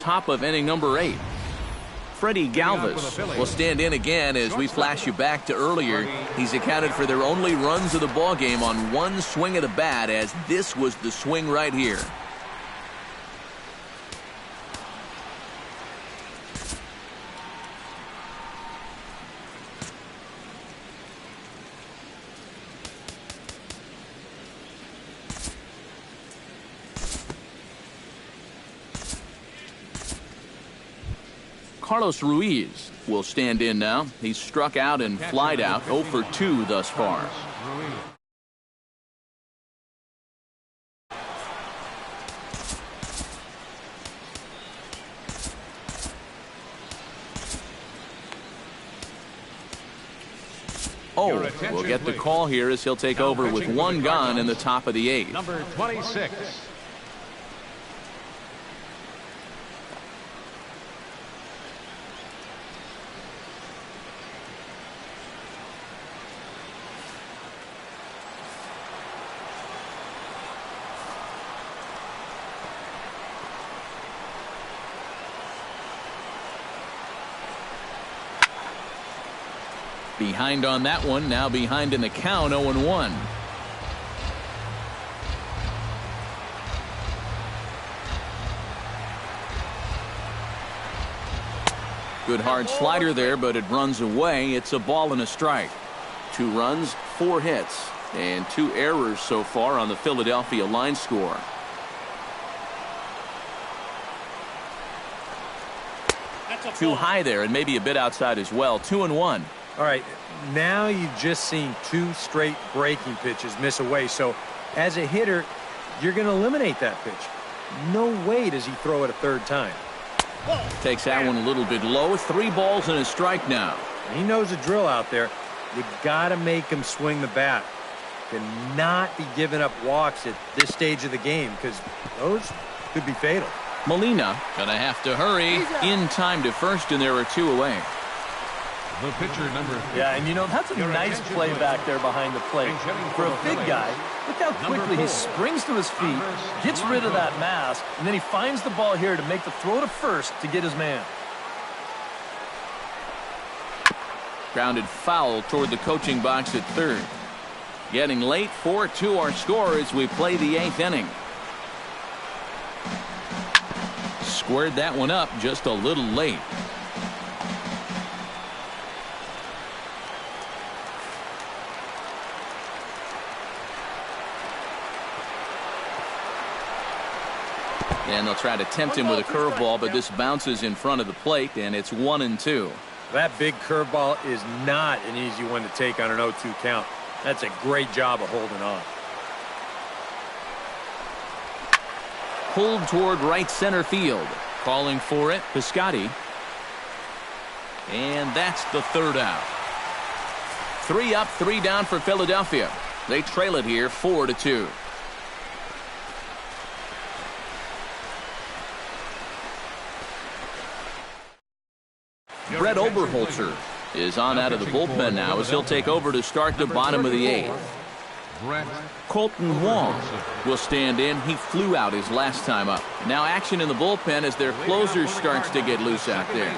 top of inning number 8. Freddie Galvis will stand in again as we flash you back to earlier. He's accounted for their only runs of the ball game on one swing of the bat, as this was the swing right here. Carlos Ruiz will stand in now. He's struck out and flied out, 0 for 2 thus far. Oh, we'll get the call here as he'll take over with one gone in the top of the 8th. Number 26. Behind on that one, now behind in the count, 0-1. Good hard slider there, but it runs away. It's a ball and a strike. 2 runs, 4 hits, and 2 errors so far on the Philadelphia line score. Too high there, and maybe a bit outside as well. 2-1. All right, now you've just seen 2 straight breaking pitches miss away. So as a hitter, you're going to eliminate that pitch. No way does he throw it a 3rd time. Takes that one a little bit low. 3 balls and a strike now. He knows the drill out there. You got to make him swing the bat. Cannot be giving up walks at this stage of the game, because those could be fatal. Molina gonna have to hurry in time to first, and there are 2 away. The pitcher, number 3. Yeah, and you know, that's a nice play back there behind the plate. For a big guy, look how quickly he springs to his feet, gets rid of that mask, and then he finds the ball here to make the throw to first to get his man. Grounded foul toward the coaching box at 3rd. Getting late, 4-2 our score as we play the 8th inning. Squared that one up just a little late. And they'll try to tempt him with a curveball, but this bounces in front of the plate, and it's 1-2. That big curveball is not an easy one to take on an 0-2 count. That's a great job of holding on. Pulled toward right center field. Calling for it, Piscotty. And that's the 3rd out. 3 up, 3 down for Philadelphia. They trail it here 4-2. Brett Oberholzer is on out of the bullpen now as he'll take over to start the bottom of the 8th. Colton Wong will stand in. He flew out his last time up. Now action in the bullpen as their closer starts to get loose out there.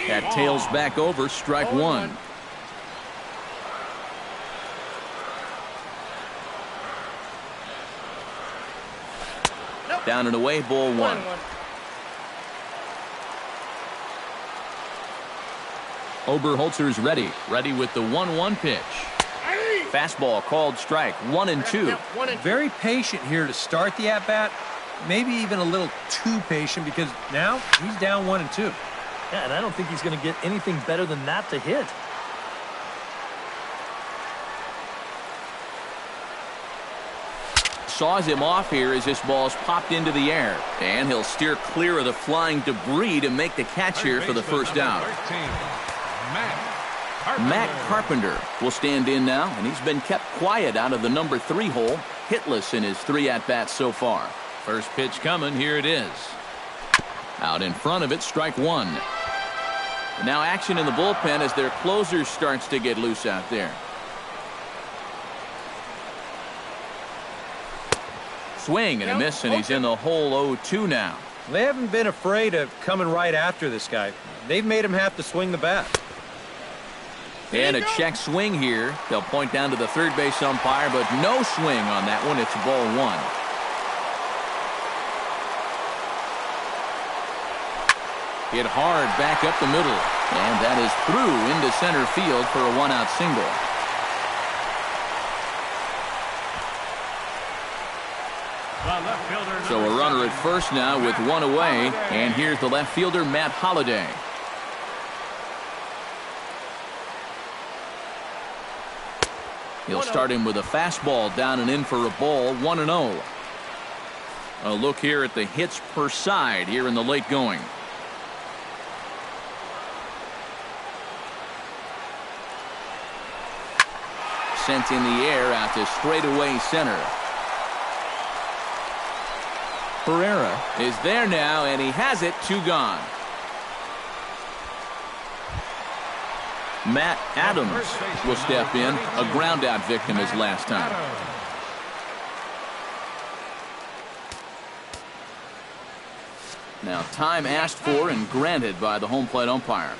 That tails back over, strike 1. Down and away, ball 1. Oberholzer's ready with the 1-1 pitch. Fastball called strike, 1-2. Very patient here to start the at-bat. Maybe even a little too patient, because now he's down 1-2. Yeah, and I don't think he's going to get anything better than that to hit. Saws him off here as this ball's popped into the air. And he'll steer clear of the flying debris to make the catch here for the 1st out. Matt Carpenter will stand in now, and he's been kept quiet out of the number 3 hole, hitless in his 3 at-bats so far. First pitch coming, here it is. Out in front of it, strike 1. Now action in the bullpen as their closer starts to get loose out there. swing and a miss, and he's in the hole 0-2 now. They haven't been afraid of coming right after this guy. They've made him have to swing the bat. And a check swing here. They'll point down to the third base umpire, but no swing on that one. It's ball one. Hit hard back up the middle. And that is through into center field for a one-out single. So a runner at first now with one away. And here's the left fielder, Matt Holliday. He'll start him with a fastball down and in for a ball, 1-0. A look here at the hits per side here in the late going. Sent in the air out to straightaway center. Pereira is there now, and he has it, 2 gone. Matt Adams will step in, a ground out victim his last time. Now time asked for and granted by the home plate umpire.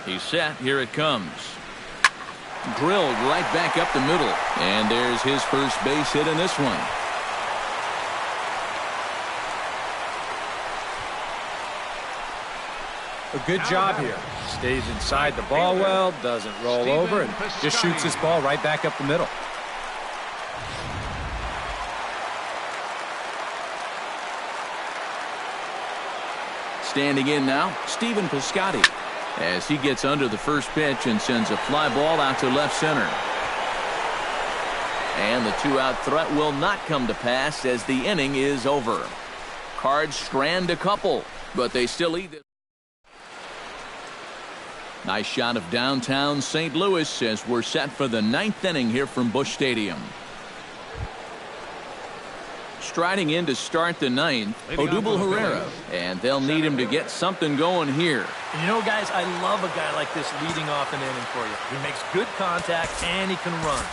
He's set. Here it comes. Drilled right back up the middle. And there's his first base hit in this one. A good job here. Stays inside the ball well, doesn't roll over, and just shoots this ball right back up the middle. Standing in now, Stephen Piscotty, as he gets under the first pitch and sends a fly ball out to left center. And the 2-out threat will not come to pass as the inning is over. Cards strand a couple, but they still lead it. Nice shot of downtown St. Louis as we're set for the 9th inning here from Busch Stadium. Striding in to start the 9th, Odubel Herrera, and they'll need him to get something going here. You know, guys, I love a guy like this leading off an inning for you. He makes good contact and he can run.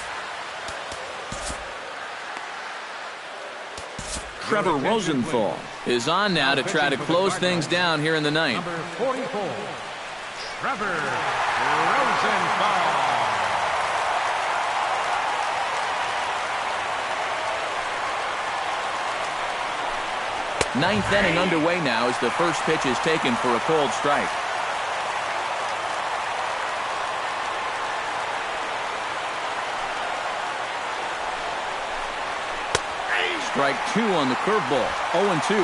Trevor Rosenthal is on now to try to close things down here in the 9th. Number 44, Trevor Rosenthal. Ninth inning underway now as the first pitch is taken for a cold strike. Strike 2 on the curveball. 0-2.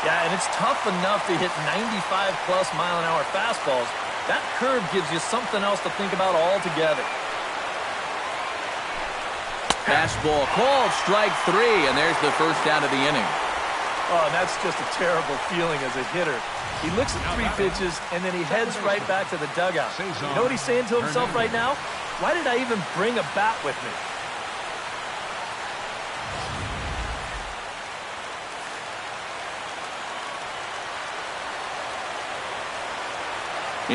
Yeah, and it's tough enough to hit 95-plus mile-an-hour fastballs. That curve gives you something else to think about altogether. Fastball called, strike 3, and there's the first out of the inning. Oh, and that's just a terrible feeling as a hitter. He looks at 3 pitches, and then he heads right back to the dugout. You know what he's saying to himself right now? Why did I even bring a bat with me?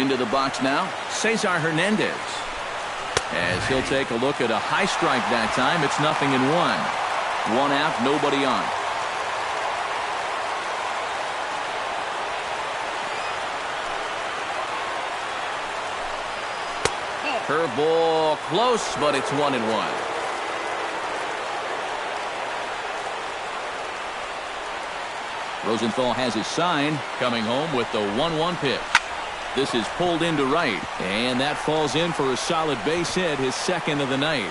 Into the box now, Cesar Hernandez. As he'll take a look at a high strike that time, it's 0-1. 1 out, nobody on. Curveball close, but it's 1-1. Rosenthal has his sign, coming home with the 1-1 pitch. This is pulled into right, and that falls in for a solid base hit, his second of the night.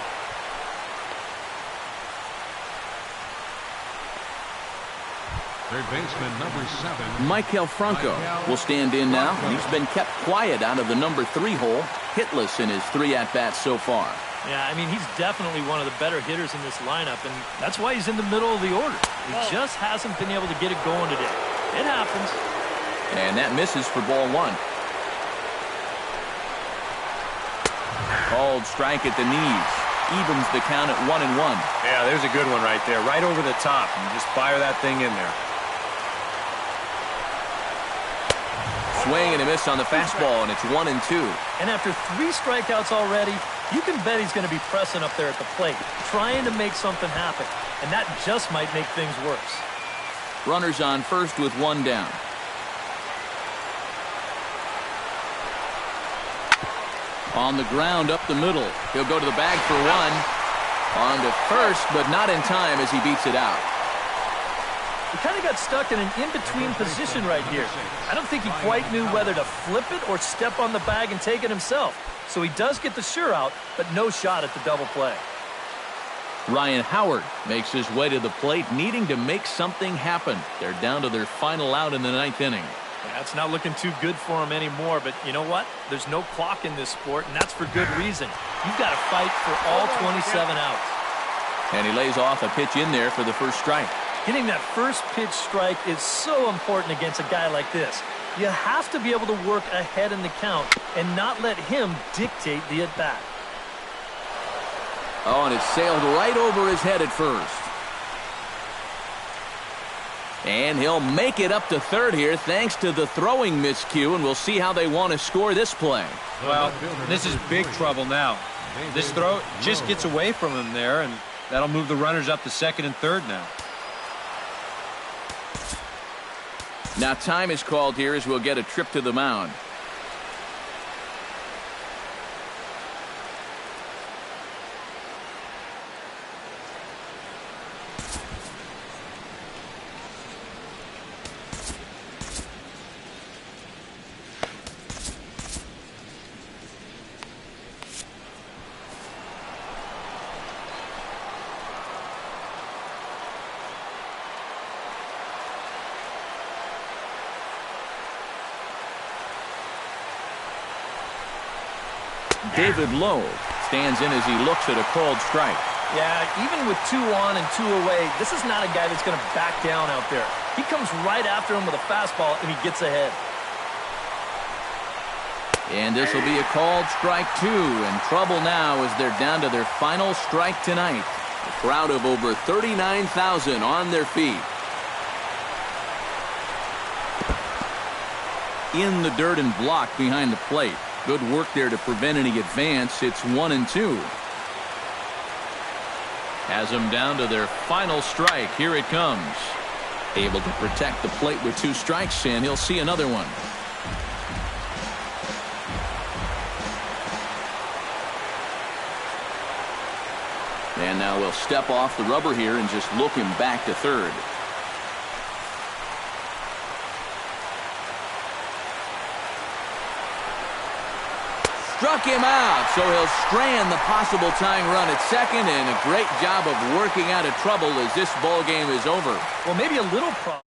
Third baseman, number 7. Michael Franco will stand in now. He's been kept quiet out of the number 3 hole, hitless in his 3 at-bats so far. Yeah, I mean, he's definitely one of the better hitters in this lineup, and that's why he's in the middle of the order. He just hasn't been able to get it going today. It happens. And that misses for ball 1. Called strike at the knees. evens the count at 1-1. Yeah, there's a good one right there, right over the top. You just fire that thing in there. Swing and a miss on the fastball, and it's 1-2. And after 3 strikeouts already, you can bet he's going to be pressing up there at the plate, trying to make something happen. And that just might make things worse. Runners on first with 1 down. On the ground up the middle. He'll go to the bag for 1. On to first, but not in time as he beats it out. He kind of got stuck in an in-between position right here. I don't think he quite knew whether to flip it or step on the bag and take it himself. So he does get the sure out, but no shot at the double play. Ryan Howard makes his way to the plate, needing to make something happen. They're down to their final out in the 9th inning. Yeah, it's not looking too good for him anymore, but you know what? There's no clock in this sport, and that's for good reason. You've got to fight for all 27 outs. And he lays off a pitch in there for the first strike. Getting that first pitch strike is so important against a guy like this. You have to be able to work ahead in the count and not let him dictate the at-bat. Oh, and it sailed right over his head at first. And he'll make it up to third here thanks to the throwing miscue, and we'll see how they want to score this play. Well, this is big trouble now. This throw just gets away from him there, and that'll move the runners up to second and third now. Now time is called here as we'll get a trip to the mound. David Lowe stands in as he looks at a called strike. Yeah, even with 2 on and 2 away, this is not a guy that's going to back down out there. He comes right after him with a fastball, and he gets ahead. And this will be a called strike 2, and trouble now as they're down to their final strike tonight. A crowd of over 39,000 on their feet. In the dirt and blocked behind the plate. Good work there to prevent any advance. It's 1-2. Has them down to their final strike. Here it comes. Able to protect the plate with 2 strikes, and he'll see another one. And now we'll step off the rubber here and just look him back to third. Struck him out, so he'll strand the possible tying run at second, and a great job of working out of trouble as this ball game is over. Well, maybe a little problem.